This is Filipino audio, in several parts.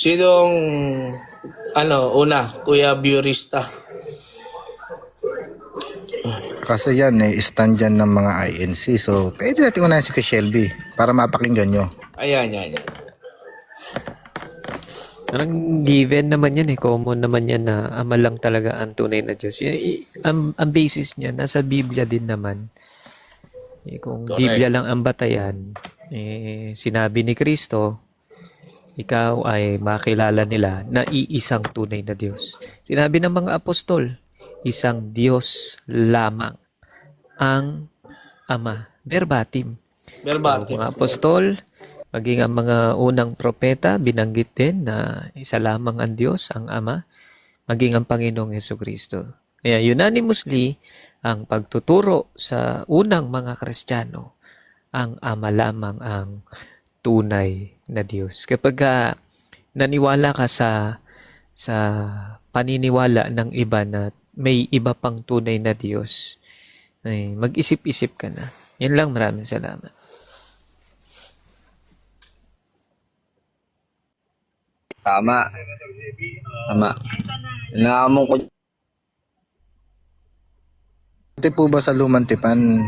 Sinong, una, Kuya Biorista? Kasi yan stand yan ng mga INC. So, pwede natin unahin si Shelby para mapakinggan nyo. Ayan, yan, yan. Parang given naman yan common naman yan na ama lang talaga ang tunay na Diyos. Ang basis niya, nasa Biblia din naman. Kung Correct. Biblia lang ang batayan, sinabi ni Kristo, ikaw ay makilala nila na iisang tunay na Diyos. Sinabi ng mga apostol, isang Diyos lamang ang Ama. Verbatim. Verbatim. Mga apostol, maging ang mga unang propeta, binanggit din na isa lamang ang Diyos, ang Ama, maging ang Panginoong Hesukristo. Kaya unanimously, ang pagtuturo sa unang mga Kristiyano, ang Ama lamang ang tunay na Diyos. Kapag naniwala ka sa paniniwala ng iba na may iba pang tunay na Diyos, ay mag-isip-isip ka na. Yan lang, maraming salamat. Tama. Tama. Naamon ko. Pati po ba sa lumang tipan,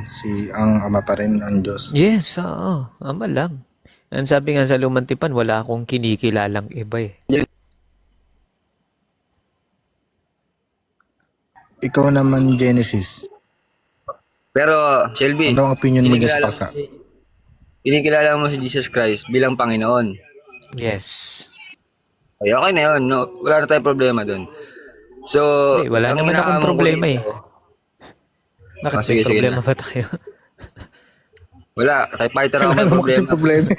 ang Ama pa rin ang Diyos? Yes, oo. Ama lang. Ang sabi nga sa Lumantipan, wala akong kinikilalang iba Ikaw naman, Genesis. Pero, Shelby, Ano ang opinion mo dyan sa paksa? kinikilala mo si Jesus Christ bilang Panginoon. Yes. Ay, okay na yun. No? Wala na tayong problema dun. So, Hindi, wala ang naman akong inaamon ko problema dito- Bakit sige, may sige problema na. ba tayo? Wala, kay fighter ako Wala may naman kasi problema. problema.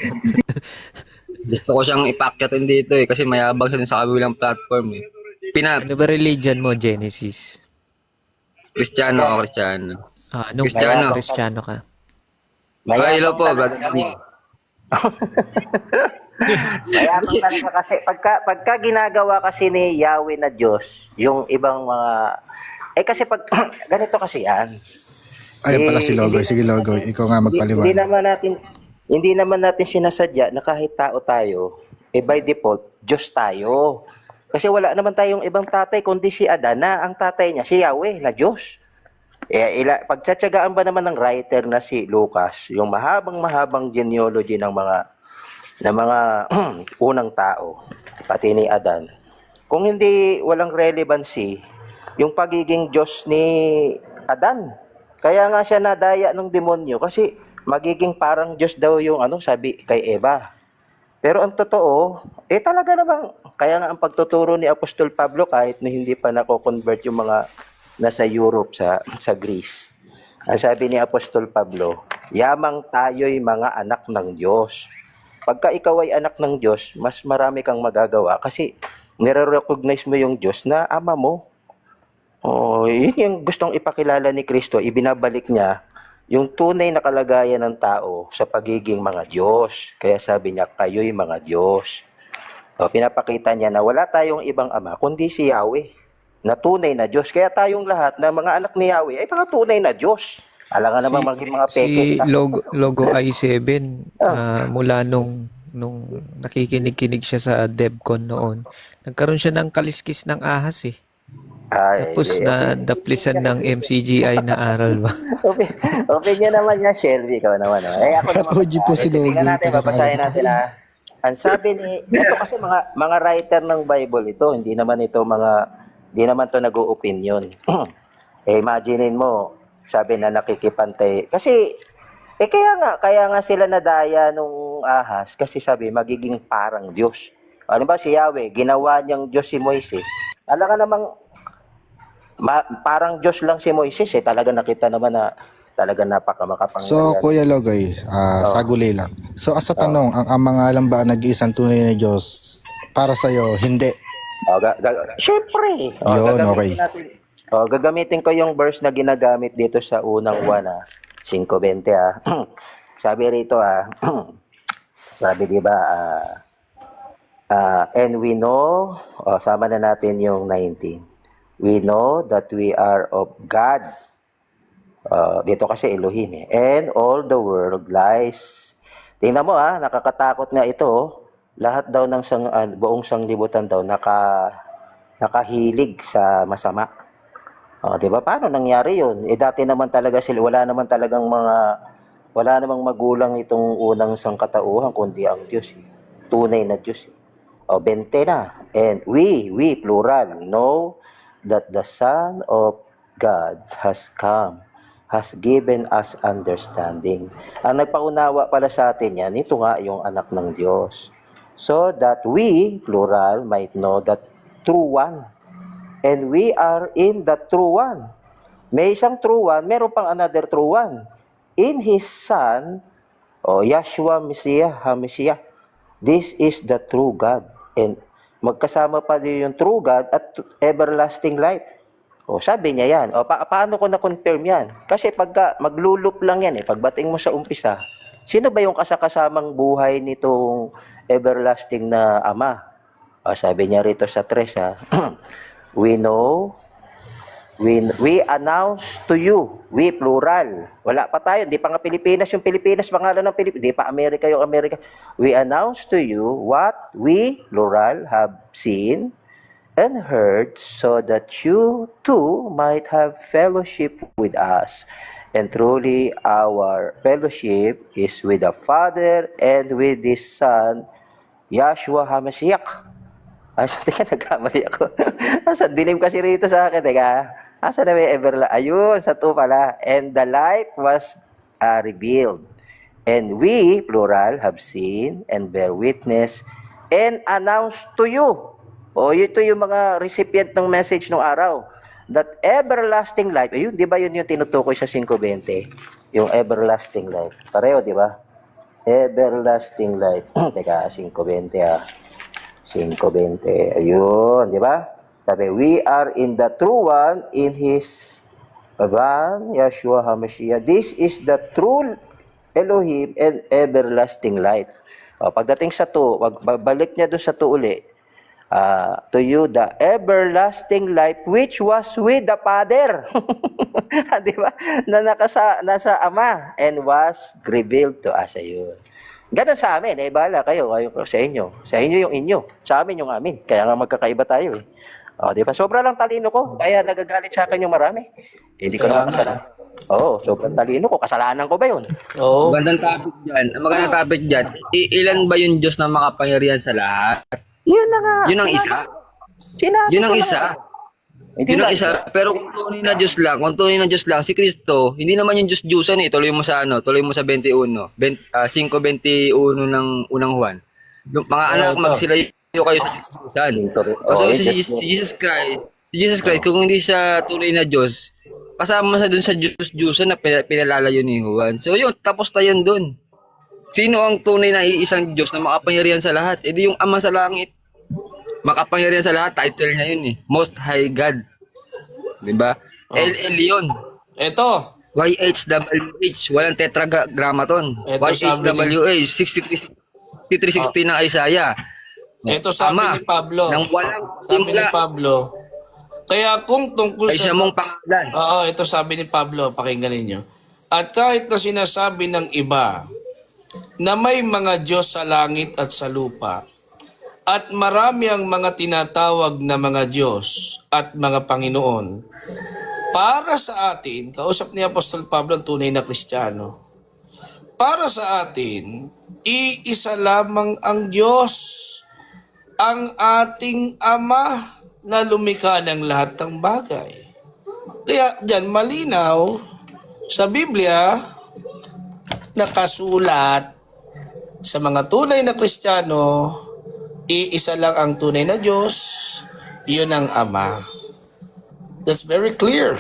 Gusto ko siyang ipakyatin dito kasi mayabang siya sa kabilang platform Ano ba religion mo, Genesis? Kristiyano ako, Kristiyano. Anong Kristiyano. Kristiyano ka? Ay, hello po, brother. Mayabang talaga kasi pagka ginagawa kasi ni Yahweh na Diyos, yung ibang mga kasi pag ganito kasi yan. Ayun pala si Logoy. Sige, Logoy. Ikaw nga Hindi magpaliwanag. hindi naman natin sinasadya na kahit tao tayo, by default Diyos tayo. Kasi wala naman tayong ibang tatay kundi si Adan na ang tatay niya si Yahweh na Diyos. Pagtsatsagaan ba naman ng writer na si Lucas, yung mahabang genealogy ng mga unang tao, pati ni Adan. Kung hindi walang relevancy yung pagiging Diyos ni Adan. Kaya nga siya nadaya ng demonyo kasi magiging parang Diyos daw yung sabi kay Eva. Pero ang totoo, talaga namang, kaya nga ang pagtuturo ni Apostol Pablo kahit na hindi pa nako-convert yung mga nasa Europe, sa Greece. Ang sabi ni Apostol Pablo, yamang tayo'y mga anak ng Diyos. Pagka ikaw ay anak ng Diyos, mas marami kang magagawa kasi nire-recognize mo yung Diyos na ama mo. Yun yung gustong ipakilala ni Kristo, ibinabalik niya yung tunay na kalagayan ng tao sa pagiging mga Diyos. Kaya sabi niya, kayo'y mga Diyos. Pinapakita niya na wala tayong ibang ama, kundi si Yahweh, na tunay na Diyos. Kaya tayong lahat na mga anak ni Yahweh ay mga tunay na Diyos. Alam nga naman maging mga peke. Si Logo I7, mula nung nakikinig-kinig siya sa DevCon noon, nagkaroon siya ng kaliskis ng ahas Tapos na daplisan ng MCGI na aral ba? Opinion naman niya, Shelby, ikaw naman. Ako naman. OG po si Logo. Tingnan natin, babasahin natin Ang sabi ito kasi mga writer ng Bible ito, hindi naman to nag-o-opinion. Imaginein mo, sabi na nakikipantay. Kasi, kaya nga sila nadaya nung ahas, kasi sabi, magiging parang Diyos. Ano ba si Yahweh, ginawa niyang Diyos si Moises. Alam ka namang, parang Diyos lang si Moises talaga nakita naman na talaga napakamakapangyarihan. So, Kuya Logoy, saguli lang. So, as sa tanong, ang ama nga lang ba nag-iisang tunay na Diyos? Para sa'yo, hindi. Siyempre. Yun, okay. Gagamitin ko yung verse na ginagamit dito sa unang 5:20 Sabi rito sabi di ba and we know, sama na natin yung 19. We know that we are of God. Dito kasi Elohim and all the world lies. Tingnan mo nakakatakot nga ito. lahat daw ng buong sanglibutan daw nakahilig sa masama. O, 'di ba? Paano nangyari 'yun? Dati naman talaga sila wala namang magulang itong unang sangkatauhan kundi ang Diyos. Tunay na Diyos. O, 20 na. And we plural, know that the Son of God has come, has given us understanding. Ang nagpaunawa pala sa atin yan, ito nga yung anak ng Diyos. So that we, plural, might know that true one. And we are in the true one. May isang true one, meron pang another true one. In His Son, Yahshua Messiah, HaMashiach. This is the true God. And magkasama pa din yung true God at everlasting life. Sabi niya yan. Paano ko na-confirm yan? Kasi pagka maglulup lang yan pagbating mo sa umpisa, sino ba yung kasakasamang buhay nitong everlasting na Ama? Sabi niya rito sa 3, we know, we announce to you, we plural. Wala pa tayo, di pa nga Pilipinas yung Pilipinas, pangalan ng Pilipinas, di pa Amerika yung Amerika. We announce to you what we, plural, have seen and heard, so that you too might have fellowship with us. And truly, our fellowship is with the Father and with His Son, Yahshua HaMashiach. Teka, nagkamali ako. Dilim kasi rito sa akin, teka. Asa na may ayun, sa 2 pala. And the life was revealed. And we, plural, have seen and bear witness and announced to you. Ito yung mga recipient ng message ng araw. That everlasting life. Ayun, di ba yun yung tinutukoy sa 5:20? Yung everlasting life. Pareho, di ba? Everlasting life. Teka, 5:20 5:20. Ayun, di ba? Sabi, we are in the true one, in His Van, Yahshua HaMashiach. This is the true Elohim and everlasting life. Pagdating sa 2, balik niya doon sa 2 uli. To you, the everlasting life which was with the Father. Di ba? Nasa Ama and was revealed to us. Ayun. Ganun sa amin, bahala kayo sa inyo. Sa inyo yung inyo, sa amin yung amin. Kaya nga magkakaiba tayo di ba? Sobra lang talino ko, kaya nagagalit sa akin yung marami. Hindi ko naman kasalanan. Sobrang talino ko. Kasalanan ko ba yun? Magandang topic dyan. Magandang topic dyan. Ilan ba yung Diyos na makapangyarihan sa lahat? Yun na nga. Yun ang isa. Yun ang isa. Yun ang isa. Pero kung tunay na Diyos lang, si Kristo, hindi naman yung Diyos-Diyusan Tuloy mo sa 21. 5:21 ng unang Juan. Yung mga anak, magsilayo kayo sa Diyos-Diyusan. So si Jesus Christ, kung hindi siya tunay na Diyos, kasama sa dun sa Diyos-Diyusan na pinalalayo ni Juan. So yun, tapos na yun dun. Sino ang tunay na iisang Diyos na makapangyarihan sa lahat? Di yung Ama sa langit. Makapangyarihan sa lahat, title niya yun Most High God. Diba? El Elyon. Ito. YHWH. Walang tetragrammaton. Ito YHWH. 6360 ng Isaiah. Ito sabi Ama, ni Pablo. Nang walang Sabi ni simula. Pablo. Kaya kung tungkol Ay siya mong pangalan. ito sabi ni Pablo, pakinggan ninyo. At kahit na sinasabi ng iba na may mga Diyos sa langit at sa lupa, at marami ang mga tinatawag na mga Diyos at mga Panginoon, para sa atin, kausap ni Apostol Pablo ang tunay na Kristiyano, para sa atin, iisa lamang ang Diyos, ang ating Ama na lumikha ng lahat ng bagay. Kaya dyan malinaw sa Biblia, nakasulat sa mga tunay na Kristiyano, iisa lang ang tunay na Diyos, yun ang Ama. That's very clear.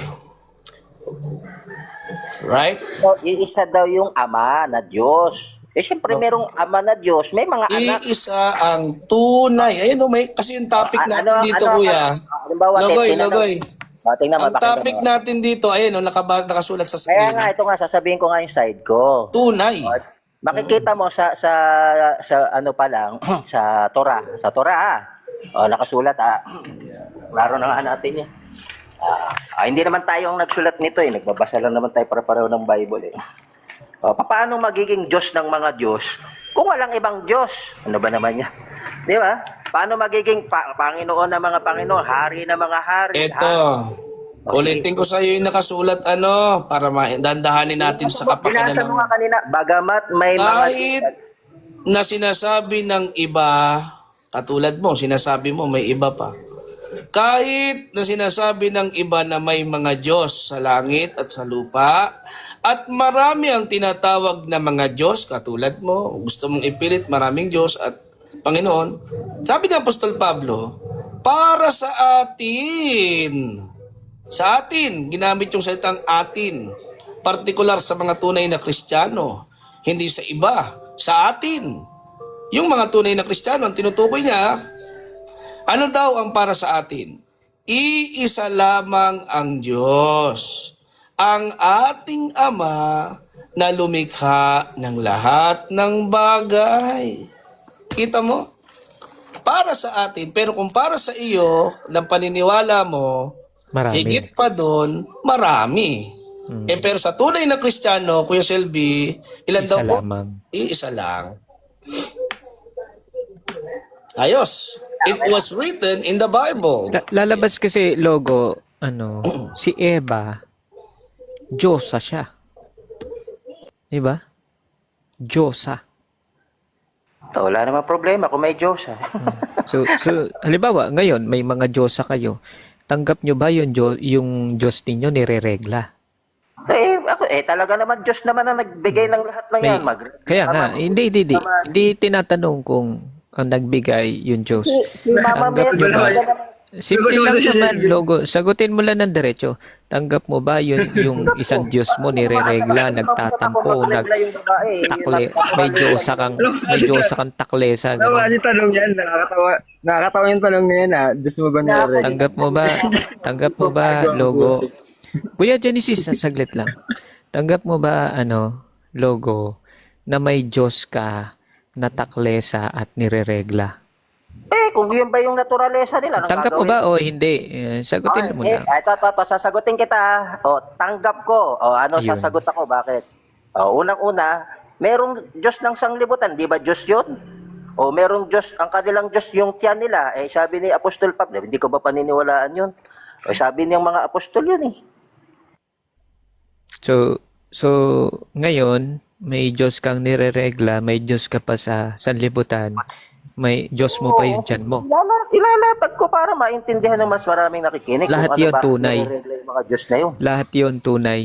Right? So, iisa daw yung Ama na Diyos. Siyempre, merong Ama na Diyos, may mga anak. Iisa ang tunay. Ayun, may, kasi yung topic natin dito, kuya. Logoy. Ang topic natin dito, ayun, nakasulat sa screen. Kaya nga, ito nga, sasabihin ko nga yung side ko. Tunay. Makikita mo sa ano pa lang, sa Torah. Nakasulat, klaro na nga natin yan. Hindi naman tayo ang nagsulat nito nagbabasa lang naman tayo para pareho ng Bible Paano magiging Diyos ng mga Diyos Kung walang ibang Diyos, ano ba naman yan? Di ba? Paano magiging Panginoon ng mga Panginoon, hari ng mga hari? Ito. Ulitin ko sa iyo yung nakasulat para dandahanin natin sa kapakanan Binasa mo ng nga kanina, bagamat may mga... kahit na sinasabi ng iba, katulad mo, sinasabi mo may iba pa. Kahit na sinasabi ng iba na may mga Diyos sa langit at sa lupa, at marami ang tinatawag na mga Diyos, katulad mo, gusto mong ipilit maraming Diyos at Panginoon, sabi ng Apostol Pablo, para sa atin, ginamit yung salitang atin, partikular sa mga tunay na Kristiyano, hindi sa iba, sa atin. Yung mga tunay na Kristiyano, ang tinutukoy niya, ano daw ang para sa atin? Iisa lamang ang Diyos, ang ating Ama na lumikha ng lahat ng bagay. Kita mo? Para sa atin, pero kung para sa iyo, ng paniniwala mo, Marami. higit pa doon, marami. Pero sa tunay na Kristiyano, Kuya Selby, ilan Isa daw po? lamang. Iisa lang. Ayos. It was written in the Bible. Lalabas kasi logo, si Eva, Diyosa siya. Di ba? Diyosa. Wala namang problema kung may Diyos. So halimbawa, ngayon, may mga Diyosa kayo. Tanggap nyo ba yung Diyos ninyo nire-regla? Talaga naman Diyos naman ang nagbigay ng lahat ng yan. Kaya nga, hindi tinatanong kung ang nagbigay yung Diyos. Si Mama Tanggap Mary, nyo ba? talaga naman. Simple lang naman, logo. Sagutin mo lang ng diretso. Tanggap mo ba yung isang Diyos mo nire-regla, nagtatampo, may Diyosa kang taklesa. Ano Ganun. kasi tanong yan? Nakakatawa yung tanong na yan Diyos mo ba nire-regla? Tanggap mo ba, logo? Kuya Genesis, saglit lang. Tanggap mo ba, logo, na may Diyos ka na taklesa at nire-regla? Kung yun ba yung naturalesa nila, anong Tanggap mo gagawin? ba o hindi? Sagutin mo na. Ito, sasagutin kita. Tanggap ko. Ano Yun. sasagot ako? Bakit? Unang-una, merong Diyos ng sanglibutan. Di ba Diyos yun? Merong Diyos, ang kanilang Diyos yung tiyan nila. Sabi ni Apostol Pablo, hindi ko ba paniniwalaan yun? Sabi niyang mga apostol yun So ngayon, may Diyos kang nire-regla, may Diyos ka pa sa sanlibutan, may Diyos mo pa yung tiyan mo. Ilalatag ko para maintindihan ng mas maraming nakikinig. Lahat kung yun ba tunay. nire-regla yung mga Diyos na yun. Lahat yon tunay.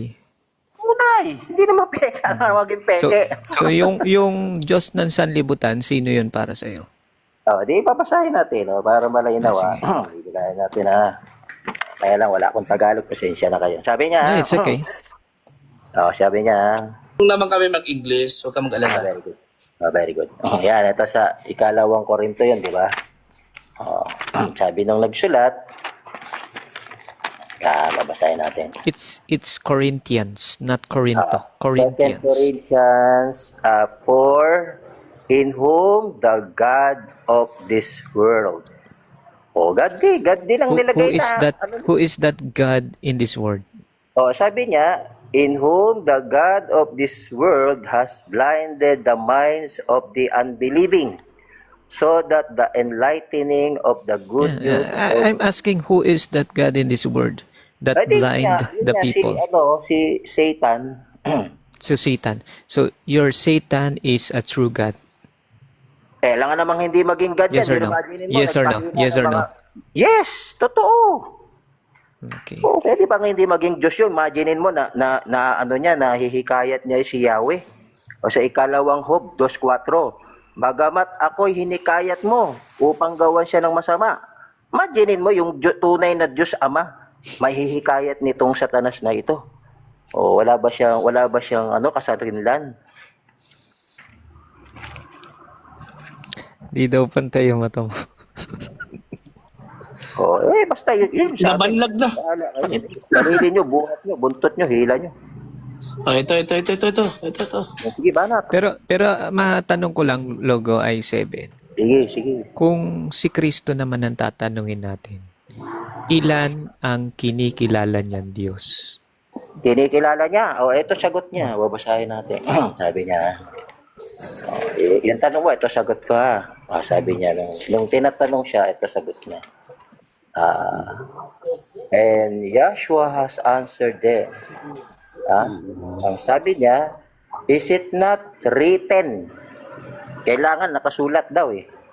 Tunay. Hindi naman peke. Maging peke. So yung Diyos ng sanlibutan, sino yun para sa iyo? Di papasahin natin para malinaw. Bibilahin natin Kaya lang wala akong Tagalog, pasensya na kayo. Sabi niya, No, it's okay. sabi niya, Kung naman kami mag-English, huwag kang mag-alala. very good. Very good. Yan, ito sa 2 Korinto yun, di ba? Sabi nung nagsulat, babasahin natin. It's Corinthians, not Corinto. 2 Corinthians. Corinthians 4, in whom the God of this world. God din ang nilagay na. Who is that God in this world? Sabi niya, in whom the God of this world has blinded the minds of the unbelieving, so that the enlightening of the good news I'm asking, who is that God in this world that blind the people? Si Satan. So Satan. So your Satan is a true God. Kailangan namang hindi maging God Yes yan. or no? Imagine mo, Yes or no? nagpahina Yes ng or no? Yes, totoo. Okay. Pwede bang hindi maging Diyos yun? Imaginein mo na nahihikayat niya si Yahweh. O sa 2 Job 2:4, bagamat ako'y hinikayat mo upang gawan siya ng masama. Imaginein mo yung tunay na Diyos Ama, mahihikayat nitong Satanas na ito. Wala ba siyang kasarinlan? Di daw pantay yung mata mo. Basta yun sabi. Nabanlag na. Sarili nyo, buhat nyo, buntot nyo, hila nyo. Ito. Sige, banat. Pero matanong ko lang, logo I7. Sige. Kung si Kristo naman ang tatanungin natin, ilan ang kinikilala niyang Diyos? Kinikilala niya. Ito sagot niya. Babasahin natin. Sabi niya, Yung tanong mo, ito sagot ko ha. Sabi niya, nung tinatanong siya, ito sagot niya. And Joshua has answered them. Ang sabi niya, is it not written? Kailangan nakasulat daw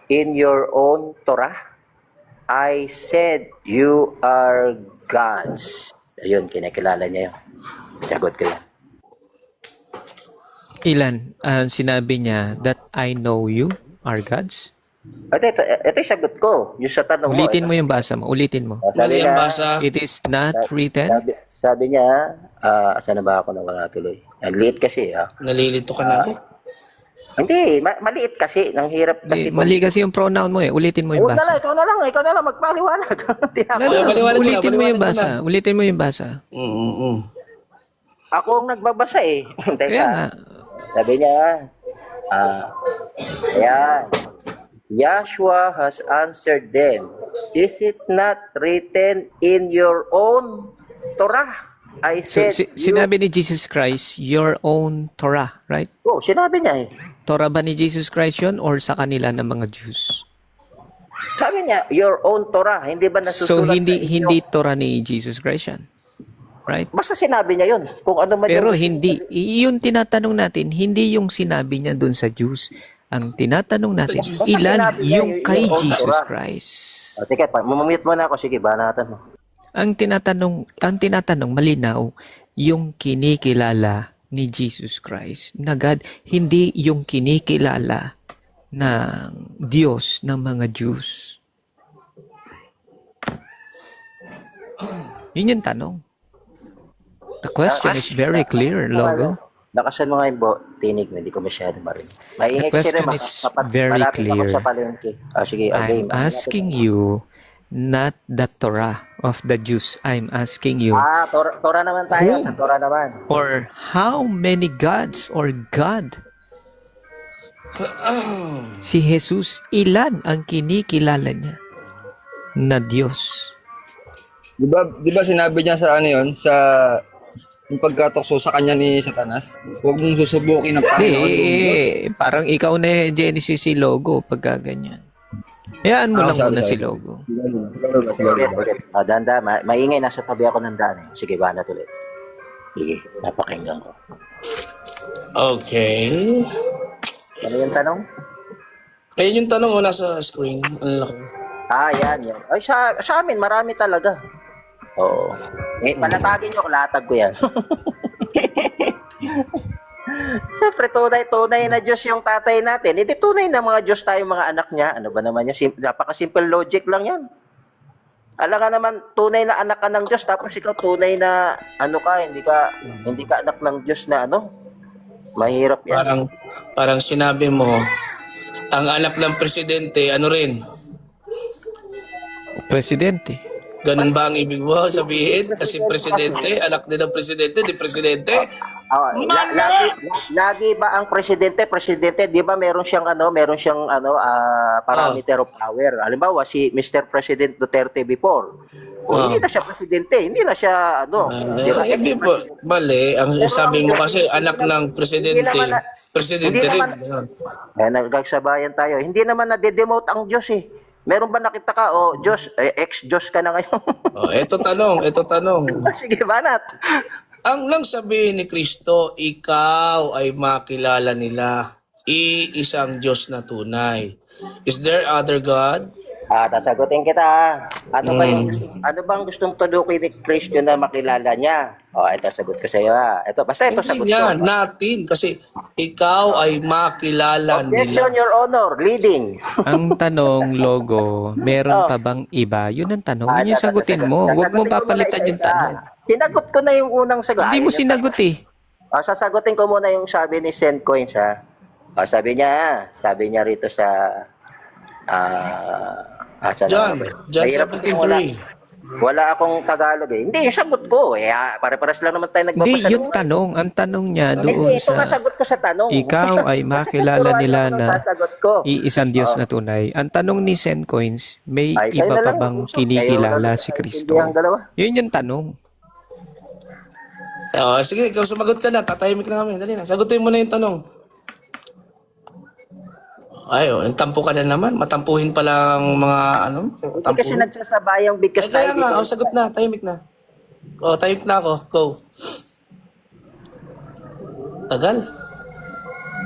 in your own Torah. I said you are gods. Ayun, kinakilala niya yun. Sagot ko yan. Ilan? Sinabi niya that I know you are gods? Ito yung sagot ko. Yung sa tanong Ulitin mo. mo yung basa mo. Ulitin mo. Mali ang basa. It is not written. Sabi niya, saan na ba ako nawala tuloy? Ang liit kasi Nalilito ka na. Hindi, maliit kasi. Nang hirap kasi. Mali kasi yung pronoun mo eh. Ulitin mo yung Huwag na lang, basa. ikaw na lang, magpaliwanag. Paliwanag mo na, Ulitin mo yung paliwanag mo basa. Ulitin mo yung basa. Ako ang nagbabasa Teka, Kaya nga. sabi niya, ayan, Joshua has answered them, is it not written in your own Torah? I So, said, sinabi ni Jesus Christ, your own Torah, right? sinabi niya Torah ba ni Jesus Christ yun or sa kanila ng mga Jews? Sabi niya, your own Torah, hindi ba nasusulat So, sa hindi inyo? Torah ni Jesus Christ yan. Right? Basta sinabi niya yun. Kung ano man Pero yung- hindi, yung tinatanong natin, hindi yung sinabi niya dun sa Jews. Ang tinatanong natin, ilan sinabi niya yung kay yung Jesus Torah. Christ? Sige, mamamute mo na ako. Sige, banatan mo. Ang tinatanong malinaw, yung kinikilala ni Jesus Christ na God, hindi yung kinikilala ng Diyos ng mga Jews. Yun yung tanong. The question is very clear, Logo. Lakasan mo nga yung tinig mo. Hindi ko masyado marinig. Maingay kasi question rin, is kapag very malapit ako clear. sa palengke. Sige, I'm asking you, not the Torah of the Jews. I'm asking you, Torah naman tayo. Who? Sa Torah naman. or how many gods or God? Si Jesus, ilan ang kinikilala niya na Diyos? Di ba sinabi niya sa ano yun, sa yung pagkatukso sa kanya ni Satanas? Huwag mong susubukin ng Panginoon yung Diyos. Parang ikaw na Genesis si Logo pagka ganyan. Hayaan mo lang Sorry, muna sorry. si Logo. Ulit. Danda, maingay. Nasa tabi ako ng daan. Sige, banat ulit. Sige, napakinggan ko. Okay. Ano yung tanong? Ayun yung tanong nasa screen. Ang laki. Yan. Ay, sa amin, marami talaga. Oo. Palatagin nyo, latag ko yan. Siyempre, tunay na Diyos yung tatay natin. Hindi tunay na mga Diyos tayo, mga anak niya. Ano ba naman yan? Napaka-simple logic lang yan. Alam ka naman, tunay na anak ka ng Diyos, tapos ikaw tunay na, hindi ka anak ng Diyos na mahirap yan. Parang sinabi mo, ang anak ng presidente, ano rin? Presidente. Ganun ba ang ibig mo sabihin? Kasi presidente, anak din ng presidente, di presidente. Lagi ba ang presidente, di ba meron siyang parameter of power. Halimbawa si Mr. President Duterte before. Hindi na siya presidente, hindi na siya di ba? Hindi po, mali. Ang sabi mo kasi anak ng presidente, presidente hindi rin. naman nagsabayan tayo. Hindi naman na-demote ang Diyos Meron ba nakita ka, Diyos, ex-Diyos ka na ngayon? Ito tanong. Sige, banat. Ang lang sabihin ni Kristo, ikaw ay makilala nila. Iisang Diyos na tunay. Is there other God? Sasagutin kita. Ano bang gustong tudukin ni Kristo na makilala niya? Ito sagot ko sa iyo. Ito sagot Hindi niya, ko. natin. Kasi ikaw ay makilala Objection, nila. Your Honor. Leading. Ang tanong, Logo, meron pa bang iba? Yun ang tanong. Yun yung sagutin mo. Huwag mo papalitan yung tanong. Sinagot ko na yung unang sagot. Hindi mo sinagot eh. Sasagutin ko muna yung sabi ni Send Coins sabi niya rito sa John 73. Wala akong Tagalog Hindi, yung sagot ko. Pare-pares lang naman tayo nagbabasa. Hindi, yung tanong. Ang tanong niya doon ito nga sa sagot ko sa tanong. ikaw ay makilala nila na sasagot ko. iisang Diyos na tunay. Ang tanong ni Sen Coins, may Ay, iba kayo na pa lang. bang Kayo kinikilala na lang. si Kristo? Hindi ang dalawa. Yun yung tanong. Sige, ikaw sumagot ka na. Tatahimik na kami. Dali na. Sagutin mo na yung tanong. Ay, oh, tampo ka na naman. Matampuhin pa lang mga ano. Hindi kasi Tampuhin. nagsasabayang bigkas Ay, kaya tayo nga. dito. Oh, sagot na. Tahimik na. Oh, tahimik na ako. Go. Tagal.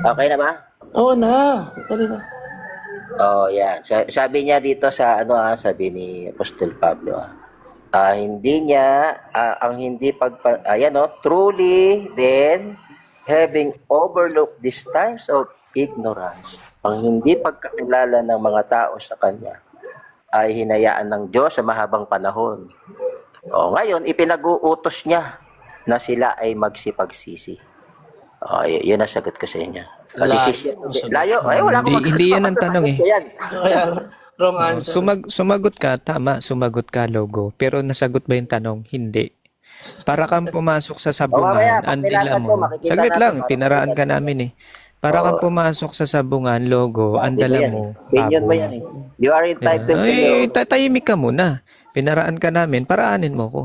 Okay na ba? Oo na. Dali na. Oh, yan. Sabi niya dito sa sabi ni Apostol Pablo, hindi niya ang hindi truly then having overlooked these times of ignorance, ang hindi pagkakilala ng mga tao sa kanya ay hinayaan ng Diyos sa mahabang panahon. Ngayon ipinag-uutos niya na sila ay magsipagsisi. Yun ang sagot ko sa inyo. Layo. Ay, wala akong Hindi yan ang tanong eh. Yan. Kaya, wrong answer. Sumagot ka, tama, sumagot ka, Logo. Pero nasagot ba yung tanong? Hindi. Para kang pumasok sa mamaya, sabungan, pag ang dila nilatag ko, mo. makikita Saglit natin, lang, parang pinaraan ka makikita. namin eh. Para kang pumasok sa sabungan, Logo, ang Hindi dala yan mo, eh. Opinion mo baboy. yan eh. You are entitled to Ay, your... tahimik ka muna. Pinaraan ka namin, paraanin mo ko.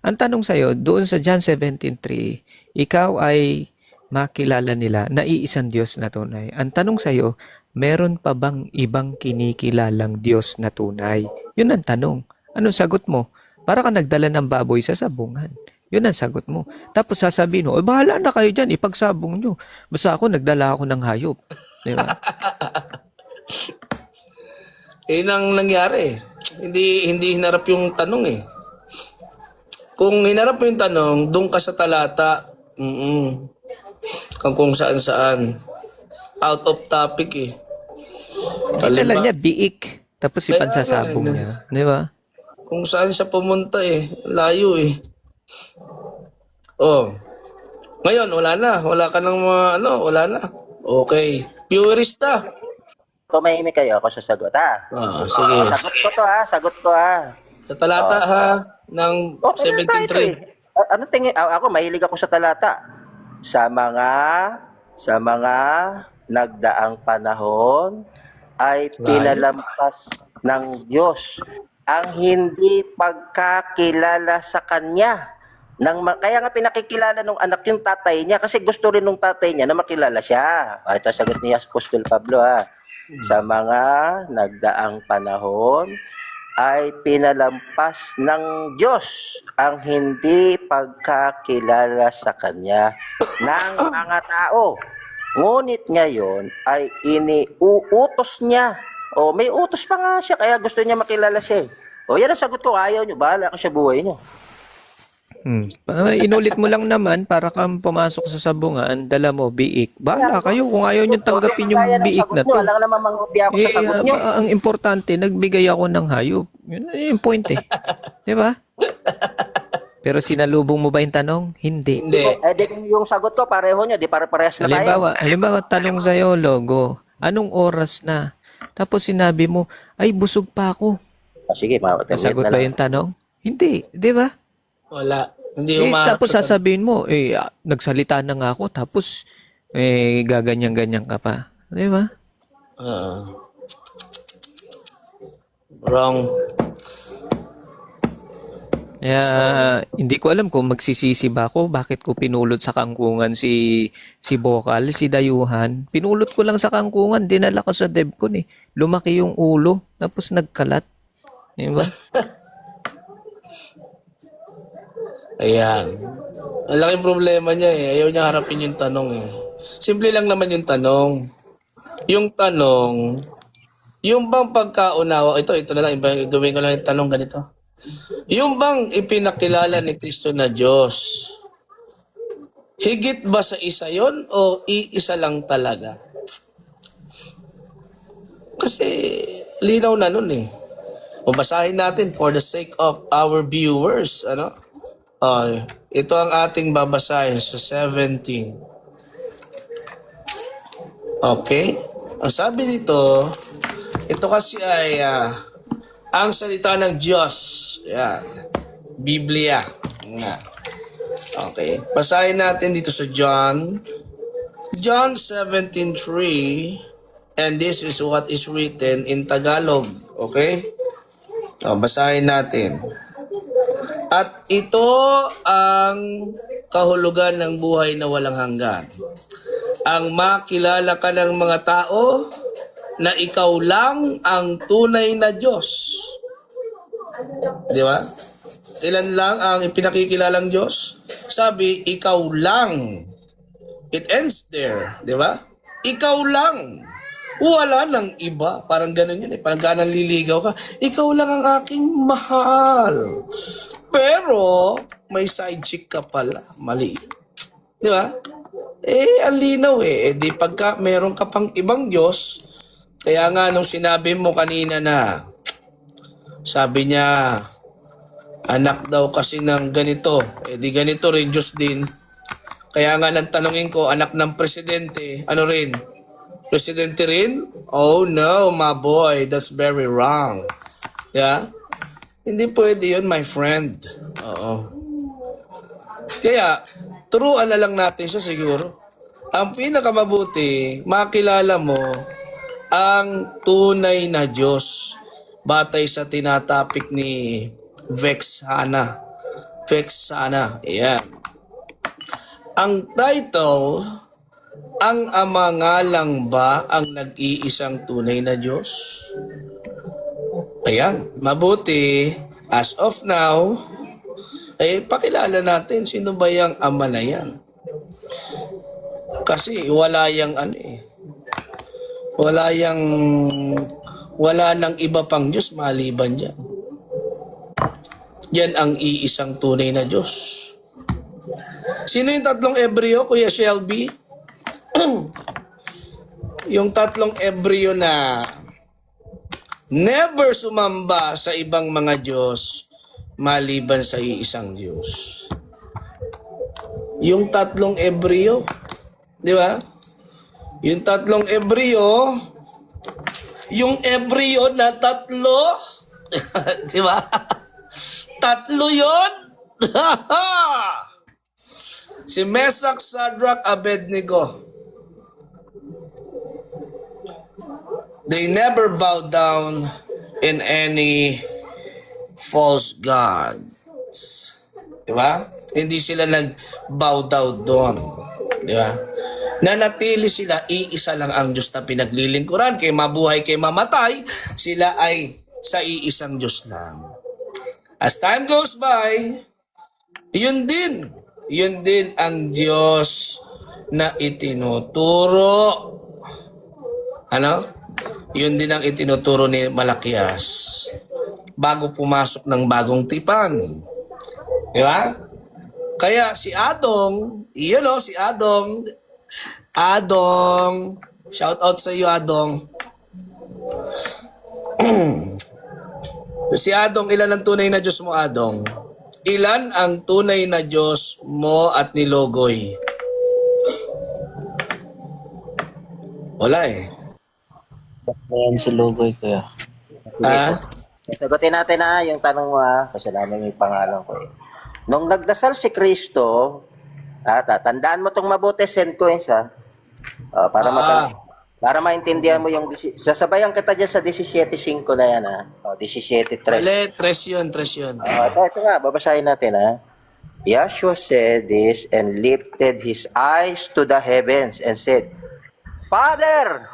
Ang tanong sa'yo, doon sa John 17:3, ikaw ay makilala nila na iisang Diyos na tunay. Ang tanong sa'yo, meron pa bang ibang kinikilalang Diyos na tunay? Yun ang tanong. Anong sagot mo? Para ka nagdala ng baboy sa sabungan. Yun ang sagot mo. Tapos sasabihin mo, bahala na kayo dyan, ipagsabong nyo. Basta ako, nagdala ako ng hayop. Di ba? Yun ang nangyari. Hindi hinarap yung tanong eh. Kung hinarap mo yung tanong, doon ka sa talata. Kung saan-saan. Out of topic eh. Dala niya, biik. Tapos ipansasabong niya. Di ba? Kung saan siya pumunta eh. Layo eh. Oh. Ngayon, wala na. Wala ka ng mga wala na. Okay. Purista. Tumahimik kayo, ako sasagot Sige. Sagot ko Sa talata ha, ng talata ito 17:3. eh. Ano tingin? Ako, mahilig ako sa talata. Sa mga nagdaang panahon ay pinalampas ng Diyos ang hindi pagkakilala sa Kanya. Kaya nga pinakikilala ng anak yung tatay niya kasi gusto rin ng tatay niya na makilala siya. Ito sagot ni Apostol Pablo Sa mga nagdaang panahon ay pinalampas ng Diyos ang hindi pagkakilala sa Kanya ng mga tao. Ngunit ngayon ay iniuutos niya. May utos pa nga siya kaya gusto niya makilala siya. Yan ang sagot ko. Ayaw niyo, bahala ka sa buhay niyo. Inulit mo lang naman para kang pumasok sa sabungan, dala mo, biik. Bahala kayo kung ayaw nyo tanggapin yung biik na to. Alam naman mangupya ako sa sagot niyo. Ang importante, nagbigay ako ng hayop. Yun yung point eh. Di ba? Pero sinalubong mo ba yung tanong? Hindi. Hindi. Yung sagot ko pareho niyo, di para-parehas na tayo. Halimbawa, tanong sa'yo, Logo, anong oras na? Tapos sinabi mo, ay busog pa ako. Sige, Nasagot ba yung tanong? Hindi. Di ba? Wala. Hindi umarap. Tapos sasabihin mo, nagsalita na nga ako, tapos gaganyan-ganyan ka pa. Di ba? Wrong. Kaya hindi ko alam kung magsisisi ba ako, bakit ko pinulot sa kangkungan si Bokal, si Dayuhan. Pinulot ko lang sa kangkungan, dinala ko sa DevCon eh. Lumaki yung ulo, tapos nagkalat. Di ba? Ayan. Ang laking problema niya eh. Ayaw niya harapin yung tanong eh. Simple lang naman yung tanong. Yung tanong, yung bang pagkaunawa, ito na lang, gawin ko lang yung tanong ganito. Yung bang ipinakilala ni Kristo na Diyos, higit ba sa isa yon o iisa lang talaga? Kasi linaw na nun eh. Basahin natin for the sake of our viewers, ito ang ating babasahin sa 17. Okay? Ang sabi dito, ito kasi ay ang salita ng Diyos. Yan. Biblia. Yan. Okay. Basahin natin dito sa John 17:3, and this is what is written in Tagalog. Okay? Basahin natin. At ito ang kahulugan ng buhay na walang hanggan. Ang makilala ka ng mga tao na ikaw lang ang tunay na Diyos. Di ba? Ilan lang ang ipinakikilalang Diyos? Sabi, ikaw lang. It ends there. Di ba? Ikaw lang. Wala nang iba. Parang ganun yun eh. Parang liligaw ka. Ikaw lang ang aking mahal. Pero, may side chick ka pala. Mali. Di ba? Ang linaw eh. Di pagka meron ka pang ibang Diyos, kaya nga nung sinabi mo kanina na, sabi niya, anak daw kasi ng ganito. Di ganito rin Diyos din. Kaya nga nang tanongin ko, anak ng presidente, ano rin? Presidente rin? Oh no, my boy, that's very wrong. Yeah? Hindi pwede yun, my friend. Oo. Kaya, turuan na lang natin siya siguro. Ang pinakamabuti, makilala mo ang tunay na Diyos batay sa tinatapik ni Vex Hana. Vex Hana. Ayan. Ang title, ang Ama nga lang ba ang nag-iisang tunay na Diyos? Ayan, mabuti, as of now, pakilala natin sino ba yung Ama na yan. Kasi wala yang wala nang iba pang Diyos maliban dyan. Yan ang iisang tunay na Diyos. Sino yung tatlong ebryo, Kuya Shelby? Yung tatlong ebryo na never sumamba sa ibang mga Diyos maliban sa iisang Diyos. Yung tatlong ebryo, di ba? Yung tatlong ebryo, yung ebryo na tatlo, di ba? Tatlo yon. Si Mesak, Shadrach, Abednego. They never bowed down in any false gods. Diba? Hindi sila nag-bow down doon. Diba? Nanatili sila, iisa lang ang Diyos na pinaglilingkuran. Kay mabuhay, kay mamatay, sila ay sa iisang Diyos lang. As time goes by, yun din ang Diyos na itinuturo. Ano? Yun din ang itinuturo ni Malakias bago pumasok ng bagong tipan. Di ba? Kaya si Adong, si Adong. Adong, shout out sa iyo, Adong. Si Adong, ilan ang tunay na Diyos mo, Adong? Ilan ang tunay na Diyos mo at ni Logoy? Wala eh. Ayan si Lugoy, kuya. Sagutin natin yung tanong mo kasalanan yung pangalan ko eh. Nung nagdasal si Kristo, tandaan mo tong mabuti, send coins para maintindihan mo yung sasabayan kita dyan sa 17.5 na yan 17.3. Ale, tres yun. Ito nga, babasahin natin Yahshua said this and lifted his eyes to the heavens and said, Father!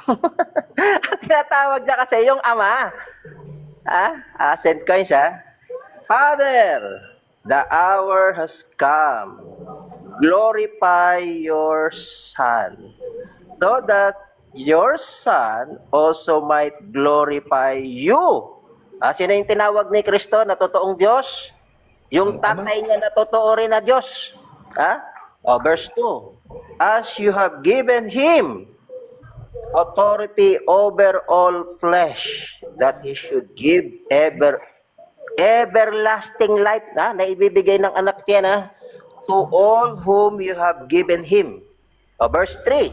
Tinatawag niya kasi yung Ama. Send coins Father, the hour has come. Glorify your Son, so that your Son also might glorify you. Sino yung tinawag ni Kristo na totoong Diyos? Yung tatay niya na totoo rin na Diyos. Verse 2. As you have given Him authority over all flesh, that He should give everlasting life na ibibigay ng anak niya to all whom you have given Him. Verse 3.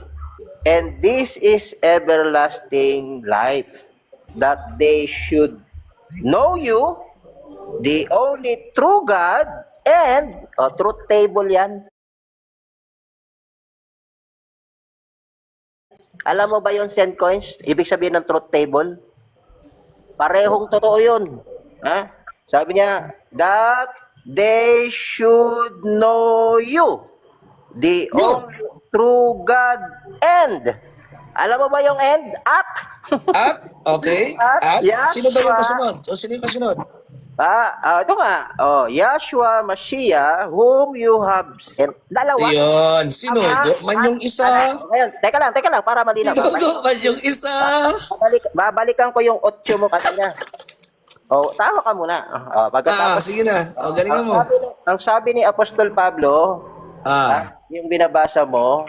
And this is everlasting life, that they should know you, the only true God, and truth table yan. Alam mo ba yung send coins? Ibig sabihin ng truth table? Parehong totoo yun. Sabi niya, that they should know you, the only true God, and Alam mo ba yung end? Ak! At, okay. At, sino daw yung kasunod? O sino yung kasunod? Ito nga. Yahshua Mashiach, whom you have sent. Dalawa. Yun. Sinugo man yung isa. Ngayon, teka lang, para malinaw. Sinugo man yung isa. Babalikan ko yung 8 mo kanina. Tawa ka muna. Pagkatapos, Sige na. Galingan mo. ang sabi ni Apostol Pablo, yung binabasa mo,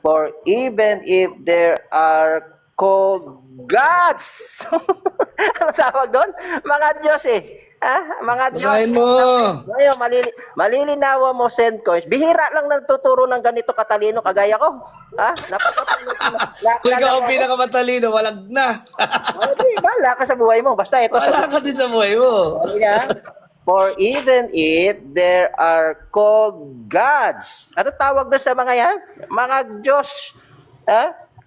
for even if there are called gods. Ano tawag doon? Mga Diyos Mga Diyos. Basahin mo. Ngayon, malilinawa mo, send coins. Bihira lang nagtuturo ng ganito katalino kagaya ko. Kung ikaw ang pinakamatalino, walag na. Wala ka sa buhay mo. Basta ito. Wala ka din sa buhay mo. For even if there are called gods. Ano tawag doon sa mga yan? Mga Diyos.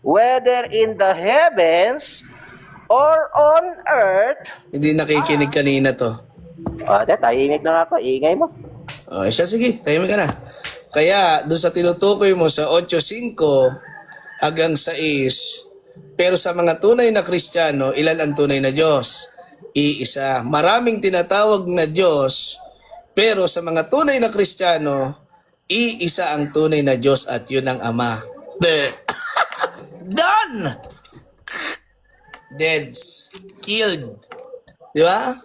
Whether in the heavens or on earth. Hindi nakikinig kanina to. Tahimik na nga ako. Ingay mo. Siya, sige. Tahimik ka na. Kaya, doon sa tinutukoy mo sa 8:5 hanggang 6, pero sa mga tunay na Kristiyano, ilan ang tunay na Diyos? Iisa. Maraming tinatawag na Diyos, pero sa mga tunay na Kristiyano, iisa ang tunay na Diyos at yun ang Ama. Done! Deads. Killed. Di ba?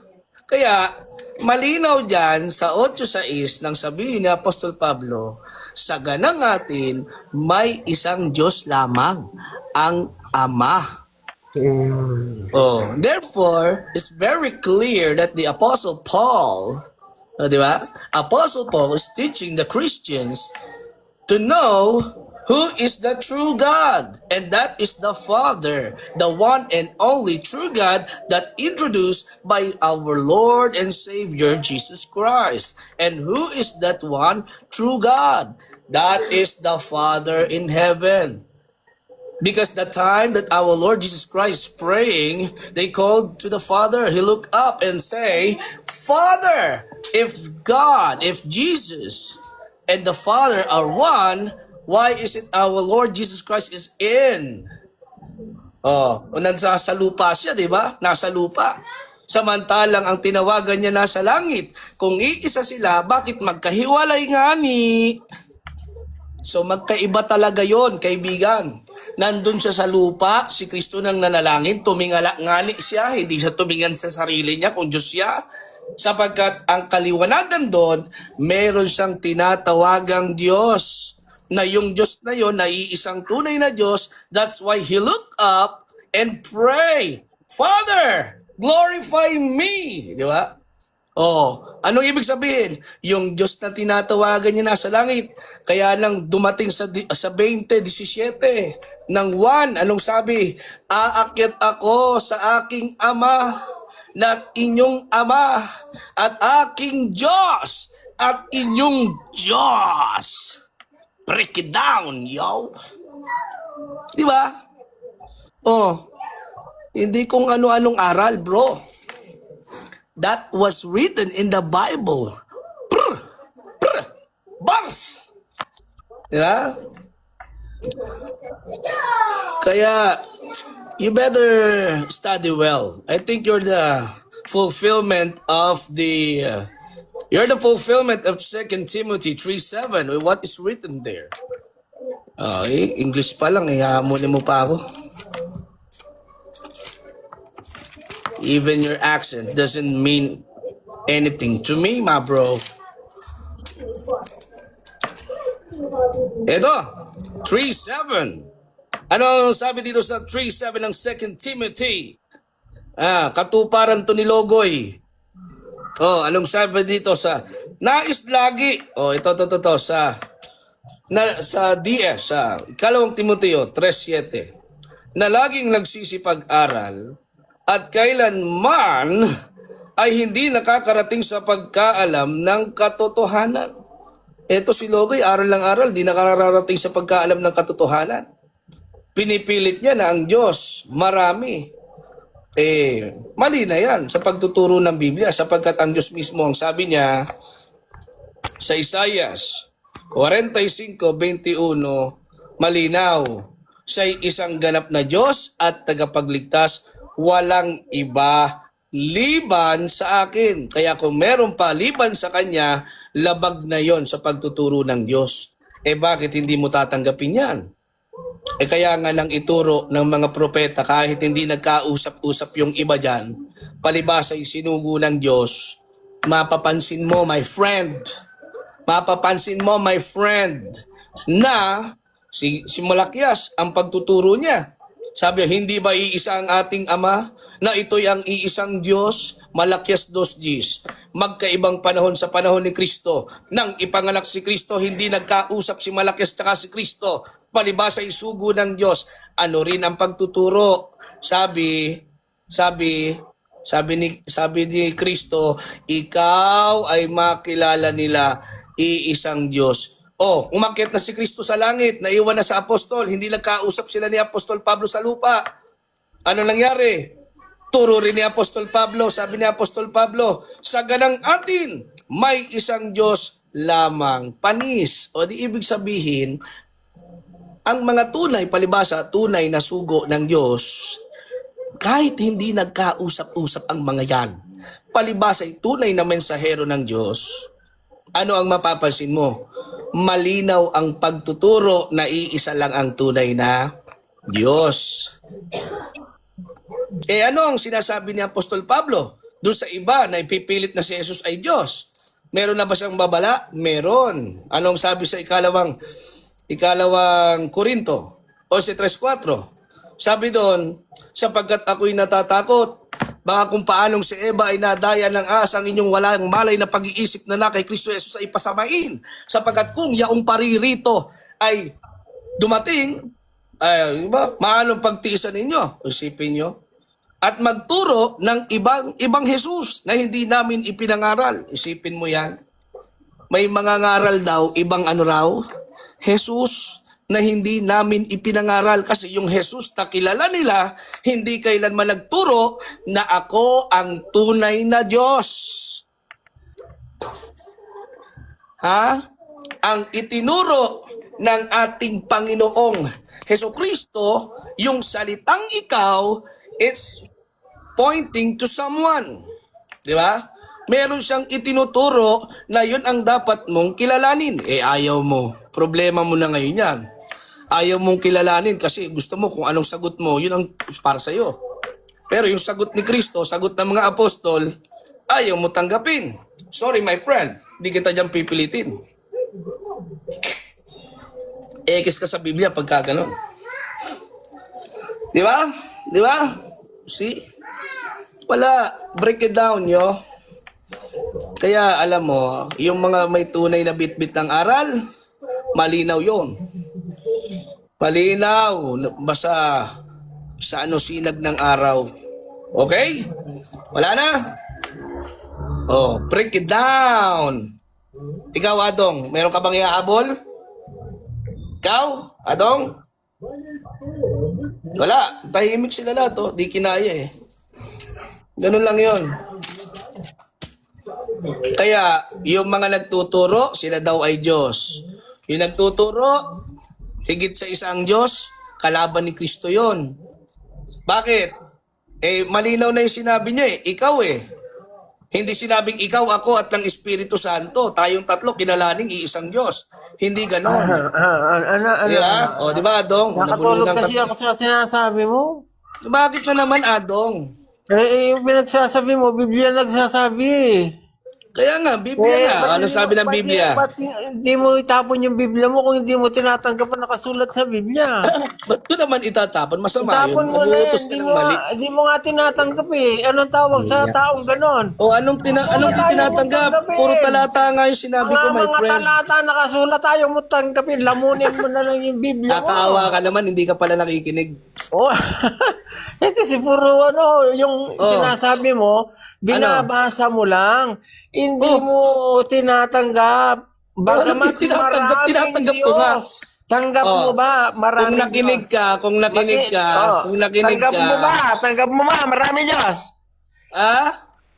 Kaya, malinaw dyan sa 8:6 nang sabihin ni Apostol Pablo, sa ganang atin, may isang Diyos lamang, ang Ama. Therefore, it's very clear that the Apostle Paul, di ba? Apostle Paul is teaching the Christians to know who is the true God, and that is the Father, the one and only true God that introduced by our Lord and Savior Jesus Christ. And who is that one true God? That is the Father in heaven. Because the time that our Lord Jesus Christ is praying, they called to the Father. He looked up and say, Father, if God, if Jesus and the Father are one, why is it our Lord Jesus Christ is in? Nasa lupa siya, di ba? Nasa lupa. Samantalang ang tinawagan niya nasa langit. Kung iisa sila, bakit magkahiwalay nga ni? So magkaiba talaga yon, kaibigan. Nandun siya sa lupa, si Kristo nang nanalangin, tumingala nga ni siya, hindi siya tumingan sa sarili niya kung Diyos siya. Sapagkat ang kaliwanagan doon, meron siyang tinatawagang Diyos. Na yung Diyos na yon, na iisang tunay na Diyos. That's why He looked up and pray, Father, glorify me. Di ba? Anong ibig sabihin? Yung Diyos na tinatawagan niya nasa langit. Kaya lang dumating sa 20:17 ng 1, anong sabi? Aakyat ako sa aking Ama, na inyong Ama, at aking Diyos, at inyong Diyos. Break it down, yo. Di ba? Hindi kung ano-anong aral, bro. That was written in the Bible. Bars! Di ba? Kaya, you better study well. I think you're the fulfillment of the... You're the fulfillment of 2 Timothy 3:7. What is written there? English pa lang, hamunin mo pa ako. Even your accent doesn't mean anything to me, my bro. Ito, 3:7. Ano sabi dito sa 3:7 ng 2 Timothy? Katuparan to ni Logoy. Anong sabi dito sa nais lagi? Ito sa DS sa ikalawang Timoteo 3:7. Na laging nagsisipag-aral at kailanman ay hindi nakakarating sa pagkaalam ng katotohanan. Ito si Logoy, aral lang aral, di nakakarating sa pagkaalam ng katotohanan. Pinipilit niya na ang Diyos marami. Mali na yan sa pagtuturo ng Biblia sapagkat ang Diyos mismo ang sabi niya sa Isaias 45:21, malinaw, siya'y isang ganap na Diyos at tagapagligtas, walang iba liban sa akin. Kaya kung meron pa liban sa Kanya, labag na yon sa pagtuturo ng Diyos. Bakit hindi mo tatanggapin yan? Kaya nga nang ituro ng mga propeta, kahit hindi nagkausap-usap yung iba dyan, palibasa yung sinugo ng Diyos, mapapansin mo, my friend, na si Malakias, ang pagtuturo niya, sabi, hindi ba iisa ang ating Ama, na ito'y ang iisang Diyos, Malakias 2:10. Magkaibang panahon sa panahon ni Kristo. Nang ipanganak si Kristo, hindi nagkausap si Malakias at si Kristo. Palibasa ay sugo ng Diyos. Ano rin ang pagtuturo? Sabi ni Kristo, ikaw ay makilala nila iisang Diyos. Umakyat na si Kristo sa langit, naiwan na sa apostol, hindi nagkausap sila ni Apostol Pablo sa lupa. Ano nangyari? Turo rin ni Apostol Pablo, sabi ni Apostol Pablo, sa ganang atin, may isang Diyos lamang, panis. Di ibig sabihin, ang mga tunay, palibasa, tunay na sugo ng Diyos, kahit hindi nagkausap-usap ang mga yan, palibasa ay tunay na mensahero ng Diyos, ano ang mapapansin mo? Malinaw ang pagtuturo na iisa lang ang tunay na Diyos. Ano ang sinasabi ni Apostol Pablo? Doon sa iba na ipipilit na si Jesus ay Diyos. Meron na ba siyang babala? Meron. Anong sabi sa ikalawang Korinto? 11:3-4. Sabi doon, sapagkat ako'y natatakot, baka kung paanong si Eva ay nadaya ng asang inyong walang malay na pag-iisip na kay Kristo Jesus ay pasamain. Sapagkat kung yaong paririto ay dumating, maalong pagtiisan ninyo. Isipin nyo. At magturo ng ibang Jesus na hindi namin ipinangaral. Isipin mo yan. May mga ngaral daw, ibang Jesus na hindi namin ipinangaral. Kasi yung Jesus na kilala nila, hindi kailanman nagturo na ako ang tunay na Diyos. Ang itinuro ng ating Panginoong Hesukristo, yung salitang ikaw, it's pointing to someone. Di ba? Meron siyang itinuturo na yun ang dapat mong kilalanin. Ayaw mo. Problema mo na ngayon yan. Ayaw mong kilalanin kasi gusto mo kung anong sagot mo, yun ang para sa'yo. Pero yung sagot ni Kristo, sagot ng mga apostol, ayaw mo tanggapin. Sorry my friend, hindi kita dyan pipilitin. Ekis ka sa Biblia pagka ganon. Di ba? Di ba? See? Wala. Break it down, yo. Kaya alam mo, yung mga may tunay na bitbit ng aral, malinaw yon. Malinaw. Basta sa sinag ng araw. Okay? Wala na? Break it down. Ikaw, Adong, meron ka bang iahabol? Ikaw, Adong? Wala. Tahimik sila lahat, di kinaya Ganun lang yon. Kaya, yung mga nagtuturo, sila daw ay Diyos. Yung nagtuturo, higit sa isang Diyos, kalaban ni Kristo yon. Bakit? Malinaw na yung sinabi niya ikaw Hindi sinabing ikaw, ako at ng Espiritu Santo. Tayong tatlo, kinalaning iisang Diyos. Hindi ganon. Diba? Di ba, Adong? Nakatulog kasi ako sa sinasabi mo. Bakit na naman, Adong? Yung pinagsasabi mo, Biblia nagsasabi. Kaya nga, Biblia nga. Ano sabi ng Biblia? Ba't hindi mo itapon yung Biblia mo kung hindi mo tinatanggap ang nakasulat sa Biblia? Ba't ko naman itatapon? Masama Itapon yun. mo na yan. Naguutos ka ng mali. Hindi mo nga tinatanggap Anong tawag sa taong ganon? Anong di tinatanggap? Puro talata nga yung sinabi ko, my Mga friend. talata nakasulat tayo mo tanggapin. Lamunin mo na lang yung Biblia mo. Nakakaawa ka naman, hindi ka pala nakikinig. Kasi puro yung sinasabi mo, binabasa mo lang. Hindi mo tinatanggap. Bagamat Tinatanggap maraming ko nga. Diyos. Tanggap mo ba? Maraming Kung nakinig ka, Tanggap mo ba? Maraming Diyos.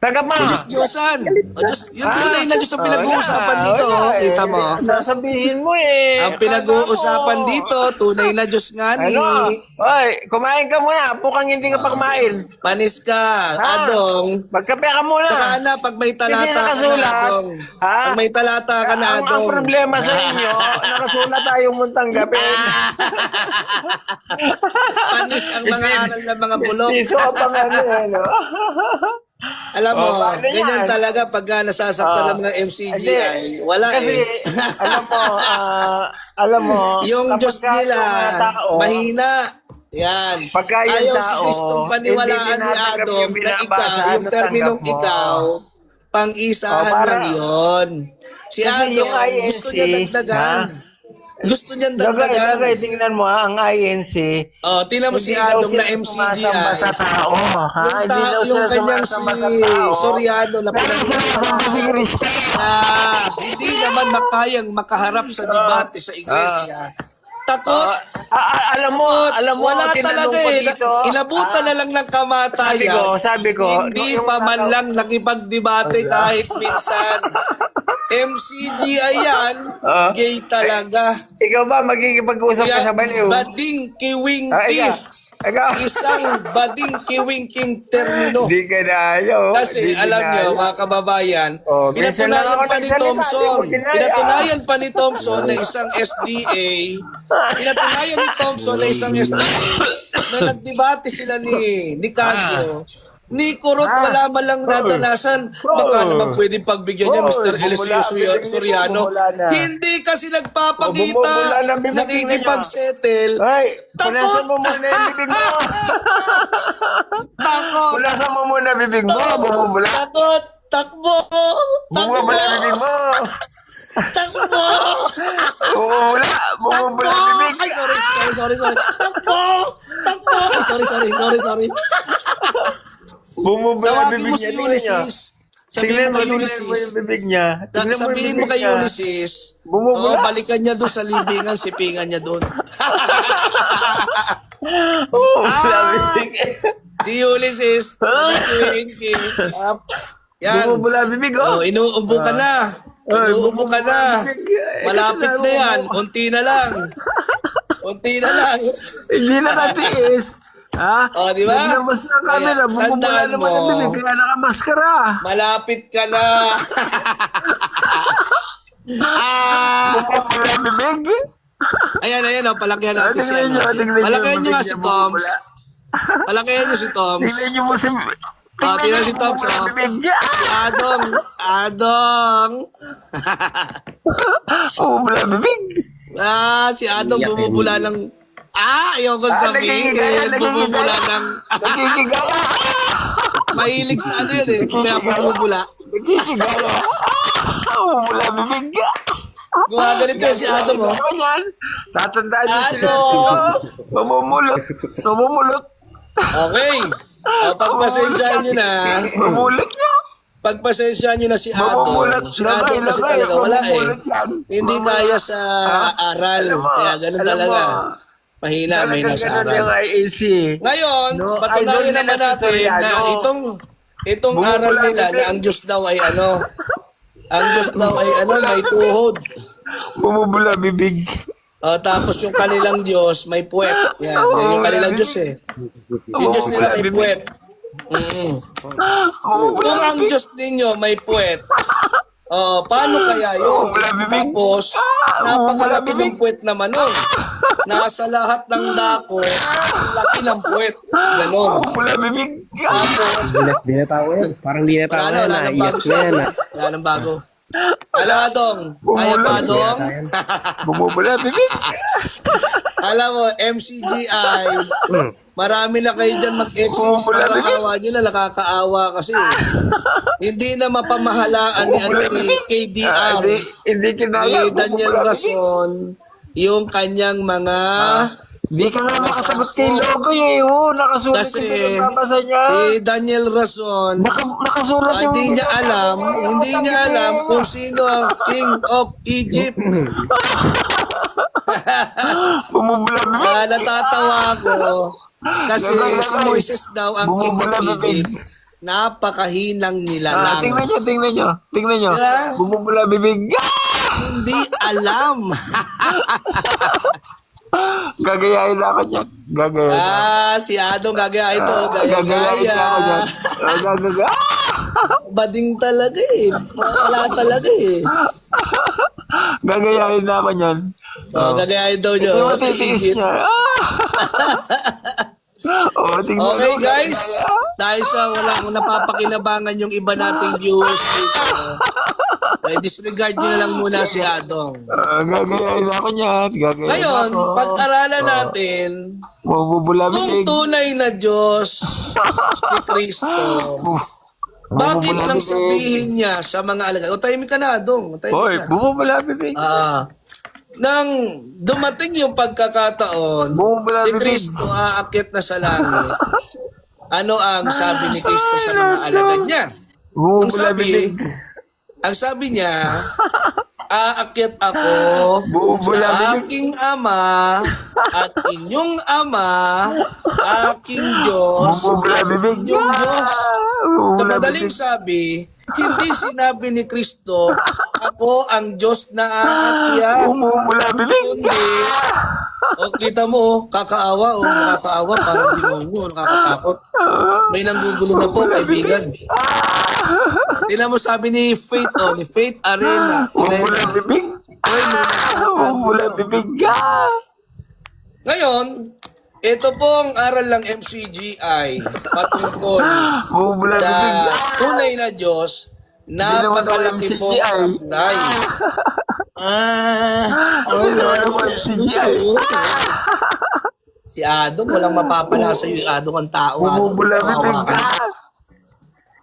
Tagap mo. Diyos-Diyosan. O Diyos, yung tunay na Diyos ang pinag-uusapan dito. Kita mo. Sasabihin mo eh. Ang pinag-uusapan Akala mo. dito, tunay na Diyos nga ni. Ano? Oy, kumain ka muna. Pukang hindi ka pa kumain. Panis ka, Adong. Magkape ka muna. Saka na, pag may Kasi talata ka na, nakasulat. Adong. Ha? Pag may talata ka na, Ang Adong. problema sa inyo, nakasulat tayong muntang gabi. Panis ang mga aral ng mga bulok. Iso pang ano eh, no? Alam mo, Oh, paano ganyan yan? talaga pag nasasaktan ng mga MCGI. Wala Kasi, eh. alam mo, Yung kapag Diyos ka nila, yung mga tao, mahina. Yan. Pagka yung Ayaw si tao, Kristong paniwalaan hindi ni tinatanggap Adam yung na binabasa ikaw, yung na terminong tanggap mo. ikaw, pang-isahan Oh, para- lang yun. Si Kasi Adam, yung gusto INC, niya dagdagan. Gusto niya Lagay, dagdagan. tingnan mo ang INC. Oh, tingnan mo si Hindi daw Adam na sila sumasamba MCGI. sa tao. Ha? Yung, Hindi daw yung sila kanyang sumasamba si sa tao. Soriano na Pero sumasamba si Kristo. hindi naman makayang makaharap sa debate sa iglesia. Takot. Alam mo, Wala tinanong talaga ko eh. dito. Inabutan na lang ng kamatayan. Sabi ko, Hindi yung pa man tataw- lang nakipagdebate kahit minsan. MCGI yan, gay talaga. Ikaw ba, magkikipag-usap ka sa baliw? Bading kiwingki. Ikaw. Isang bading kiwingking termino. Hindi ka na ayaw. Kasi alam nyo, mga kababayan, Oh, minsan lang ako pinatunayan pa ni nagsalita, Thompson, di mo dinaya. pinatunayan pa ni Thompson na isang SDA, pinatunayan ni Thompson na isang SDA, na nagdebate sila ni Casio, ni Kurot wala man lang nadanasan. Baka naman pwedeng pagbigyan niya Mr. Eliseo Soriano. bumula na. Hindi kasi Bumula nagpapakita, na, bibig nakikipag-settle. Ay, Takot! punasan mo muna yung bibig mo. Takot! Punasan mo muna bibig mo. Bumubula. Takot! Takbo! Bumubula bibig mo. Takbo! Bumubula. Bumubula bibig. Ay, sorry. Takbo! Takbo! Ay, sorry. Bumubula Tawagin bibig mo niya. si Tingnan niya. Ulysses. Sabihin mo kay Tingnan mo Ulysses. yung bibig niya. Tingnan mo yung Sabihin mo bibig kay niya. Ulysses. Bumubula. Balikan niya doon sa libingan, sipingan niya doon. Bumubula bibig. Si Ulysses. Yan. Bumubula bibig, oh. Oh, inuubo ka na. Inuubo ka na. Malapit na yan. Unti na lang. Hindi na natiis. Ha? Oh, di ba? Naglabas ng camera, Kaya, bumubula tandaan naman ang mo. bibig, kaya nakamaskara. Malapit ka na. Bumubula ang bibig. Ayan, oh, palakihan natin si Tingnan ano. niyo, tingnan niyo, Palakihan niyo nga bibig si niya, Toms. bumubula. Palakihan niyo si Toms. Tingnan niyo mo si... Tingnan si Toms, bumubula oh. ang bibig niya. Adong. Bumubula ang bibig. Si Adong bumubula ng... ayoko sabihin. Bumubula ng... Nagkikigala. Mahilig sa ano yun eh. Kaya bumubula. Nagkikigala. Bumubula ang bibig niya. Gumaganito yun si Adong, oh. Ako yan. Tatandaan niyo sila. Adong! Mamumulot. Okay. Pagpasensyahan nyo na. Mamulot niya. Pagpasensyahan nyo na si Adong. Mamumulat. Si Adong kasi talaga wala eh. Mamumulat yan. Hindi kaya sa aral. Kaya ganun talaga. Mahina Talagang sa ganun yung aral. IAC. Ngayon, No, patunayan idol naman nila si natin na Soriano. itong aral nila na ang Diyos daw ay ano. Ang Diyos daw ay ano, may tuhod. Bumubula bibig. Tapos yung kanilang Diyos may puwet. Yan yung kanilang Diyos eh. Yung Diyos nila may puwet. Kung ang Diyos ninyo may puwet, paano kaya yun? Tapos, napakalaki ng puwet naman nun. Nasa lahat ng dako, ang laki ng puwet. Ganon. Bumubula bibig. Tapos, Di na tao yan. Parang di na tao wala yan. nang Iyak bago na siya. yan. Wala nang bago. Alam Adong, kaya pa Adong? Bumubula bibig. Alam mo, MCGI, marami na kayo dyan mag-exit. Nakakaawa nyo na, nakakaawa kasi. Hindi na mapamahalaan ni, ni KDR, Hindi kinaya. ni Daniel Rason, yung kanyang mga... Hindi ka nga makasagot kay Logo eh. Nakasulat Kasi, yung pinababasa niya. si Daniel Rason, Nakasulat yung... hindi niya alam kung sino ang King of Egypt. Bumubula bibig. Natatawa ako kasi si Moises daw ang King of Bumubula bibig. Egypt. Napakahinang nilalang. Tingnan nyo. Yeah. Bumubula bibig. Hindi alam. Gagayahin na ako niyan. Si Adong gagaya ito. Gagayahin na ako niyan. Gagaya. Bading talaga eh. Wala talaga eh. Gagayahin na ako niyan. Gagayahin daw nyo. Ito matitiis niya. Tingnan Okay mo. guys, dahil sa wala akong napapakinabangan yung iba nating viewers dito, disregard nyo na lang muna si Adong. Gagayahin na ako niyan. Ngayon, pag-aralan natin Bumubula kung bibig. tunay na Diyos ni Kristo, bakit nang sabihin niya sa mga alagad? O tahimik ka na, Adong. Hoy, Tahimik ka. bumubula bibig. Nang dumating yung pagkakataon, Bumubula si bibig. Kristo aakyat na sa langit. Ano ang sabi ni Kristo sa mga alagad niya? Bumubula bibig. Ang sabi niya, aakyat ako Bumubula sa bibig. aking ama at inyong ama, aking Diyos, Bumubula at bibig. inyong Diyos. Sa Bumubula madaling bibig. sabi, hindi sinabi ni Kristo, ako ang Diyos na aakyat. Bumubula bibig. Kundi, kita mo, kakaawa, nakakaawa, parang demonyo, nakakatakot. May nanggugulo na po, kaibigan. Tingnan mo sabi ni Faith, ni Faith Arena. Bumubula bibig. Bumubula bibig. Ngayon, ito pong aral ng MCGI patungkol Bumubula bibig. sa tunay na Diyos, naman ako napakalaki po MCGI. sablay. Hindi naman ako MCGI. Si Adong, walang mapapala sa iyo. Adong ang tao. Bumubula bibig.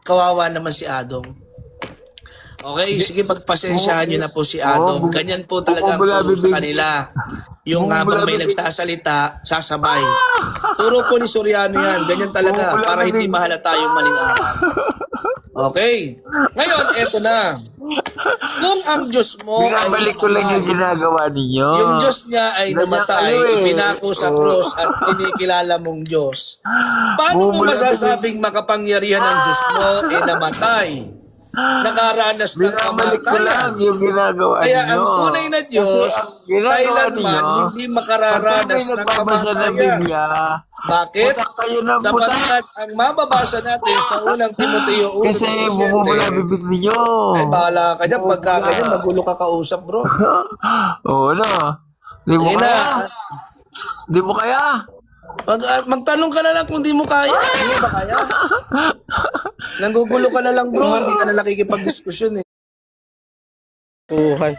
Kawawa naman si Adong. Okay, sige, pagpasensyahan nyo na po si Adong. Ganyan po talaga ang turo sa kanila. Yung habang may nagsasalita, sasabay. Turo po ni Soriano yan. Ganyan talaga, para hindi mahalata yung maling aral. Okay. Ngayon, eto na. Kung ang Diyos mo Binabalik ko lang yung ginagawa ninyo. yung Diyos niya ay Ganyan namatay, kayo eh. ipinako sa krus at kinikilala mong Diyos. Paano mo Bumula masasabing makapangyarihan ang Diyos mo ay namatay? Nakaranas ng Binabalik ko lang kamatayan. yung ginagawa Kaya ninyo. ang tunay na Diyos, Kasi ang ginagawa kailanman ninyo, hindi makararanas pag ng nagbabasa ng kamatayan. Biblia, Bakit? putak kayo ng putak. Sapagkat ang mababasa natin sa unang Timoteo 1, Kasi bumubula bibig ninyo. ay bahala ka dyan, pagka ganyan, magulo ka kausap, bro. Oo na. Di mo Ayun kaya. na. Di mo kaya. Magtanong ka na lang kung di mo kaya. Hindi mo ba kaya? Nanggugulo ka na lang, bro. Hindi ka na nakikipag-diskusyon eh. Buhay.